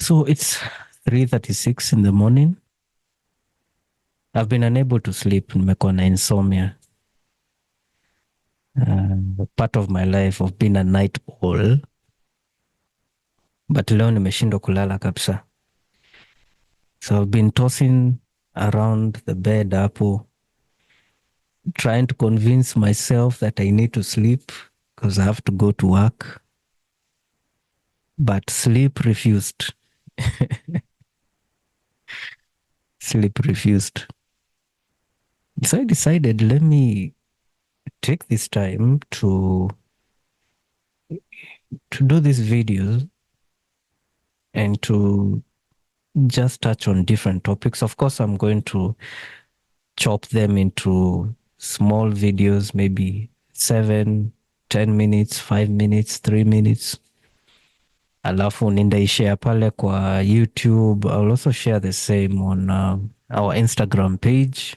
So it's 3:36 in the morning. I've been unable to sleep. Nimekuwa na insomnia. Part of my life of being a night owl. But leo nimeshindwa kulala kabisa. So I've been tossing around the bed hapo, trying to convince myself that I need to sleep because I have to go to work. But sleep refused. Sleep refused. So I decided, let me take this time to do these videos and to just touch on different topics. Of course, I'm going to chop them into small videos, maybe 7, 10 minutes, 5 minutes, 3 minutes. Alafu nindaishare pale kwa YouTube. I'll also share the same on our Instagram page.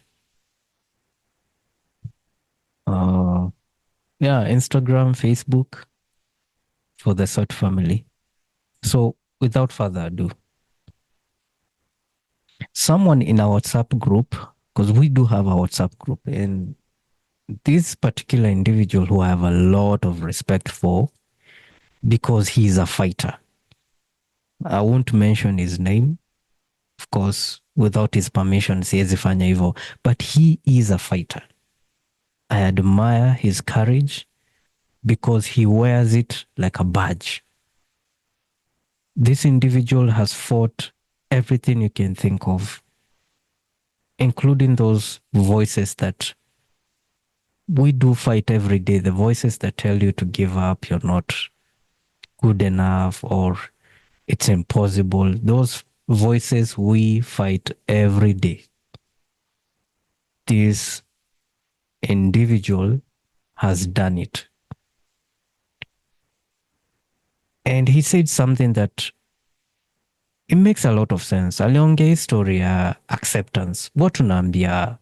Instagram, Facebook for the Sort family. So without further ado, someone in our WhatsApp group, because we do have a WhatsApp group, and this particular individual who I have a lot of respect for because he's a fighter. I won't mention his name, of course, without his permission, siwezi fanya hivyo, but he is a fighter. I admire his courage because he wears it like a badge. This individual has fought everything you can think of, including those voices that we do fight every day, the voices that tell you to give up, you're not good enough, or it's impossible. Those voices we fight every day. This individual has done it. And he said something that it makes a lot of sense. Aliongea story ya acceptance. Watu naambia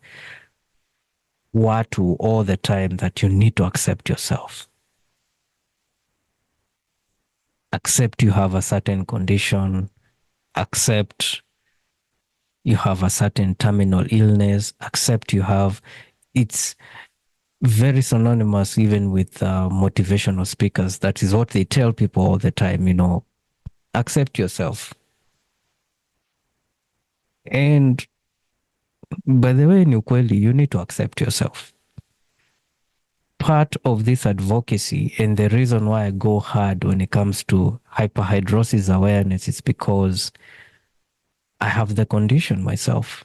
watu all the time that you need to accept yourself. Accept you have a certain condition. Accept you have a certain terminal illness. Accept you have... It's very synonymous even with motivational speakers. That is what they tell people all the time, accept yourself. And by the way, ni ukweli, you need to accept yourself. Part of this advocacy and the reason why I go hard when it comes to hyperhidrosis awareness is because I have the condition myself.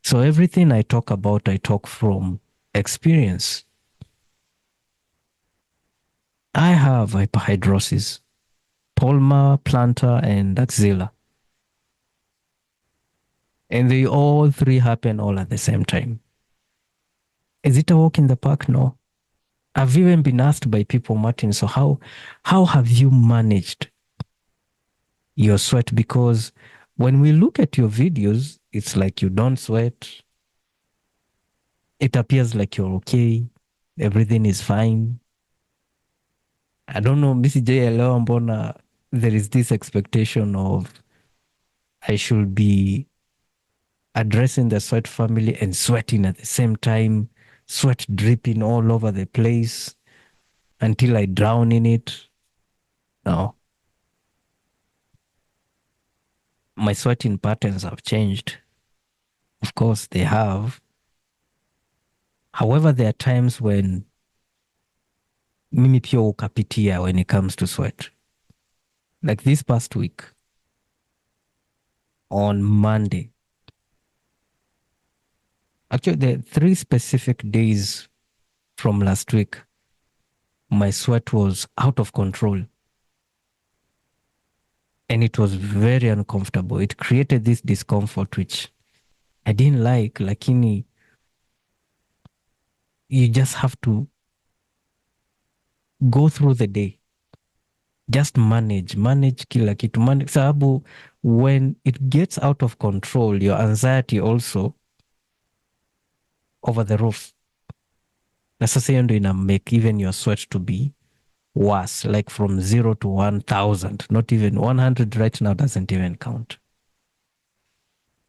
So everything I talk about, I talk from experience. I have hyperhidrosis, palmar, plantar, and axilla. And they all three happen all at the same time. Is it a walk in the park? No. I've even been asked by people, Martin, so how have you managed your sweat? Because when we look at your videos, it's like you don't sweat. It appears like you're okay. Everything is fine. I don't know, Missy J. mbona there is this expectation of I should be addressing the sweat family and sweating at the same time, sweat dripping all over the place until I drown in it. No. My sweating patterns have changed. Of course, they have. However, there are times when mimi pia ukapitia when it comes to sweat. Like this past week, on Monday. Actually, there are 3 specific days from last week, my sweat was out of control. And it was very uncomfortable. It created this discomfort, which I didn't like. Lakini, you just have to go through the day. Just manage kila kitu. Sababu, when it gets out of control, your anxiety also over the roof. Na sasa hiyo ndo ina make even your sweat to be worse, like from 0 to 1,000, not even 100 right now doesn't even count.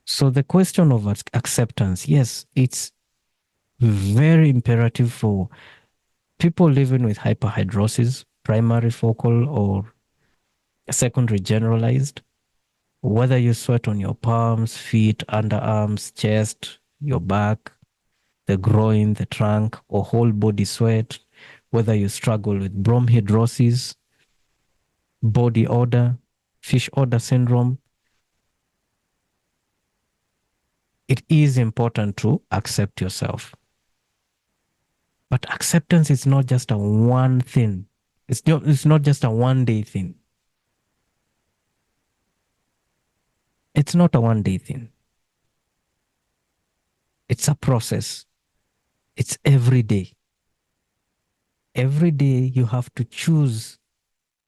So the question of acceptance, yes, it's very imperative for people living with hyperhidrosis, primary focal or secondary generalized, whether you sweat on your palms, feet, underarms, chest, your back, the groin, the trunk, or whole body sweat, whether you struggle with bronchidrosis, body odor, fish odor syndrome, it is important to accept yourself. But acceptance is not just a one thing. It's not just a one day thing. It's not a one day thing. It's a process. It's every day. Every day you have to choose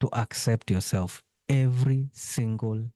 to accept yourself every single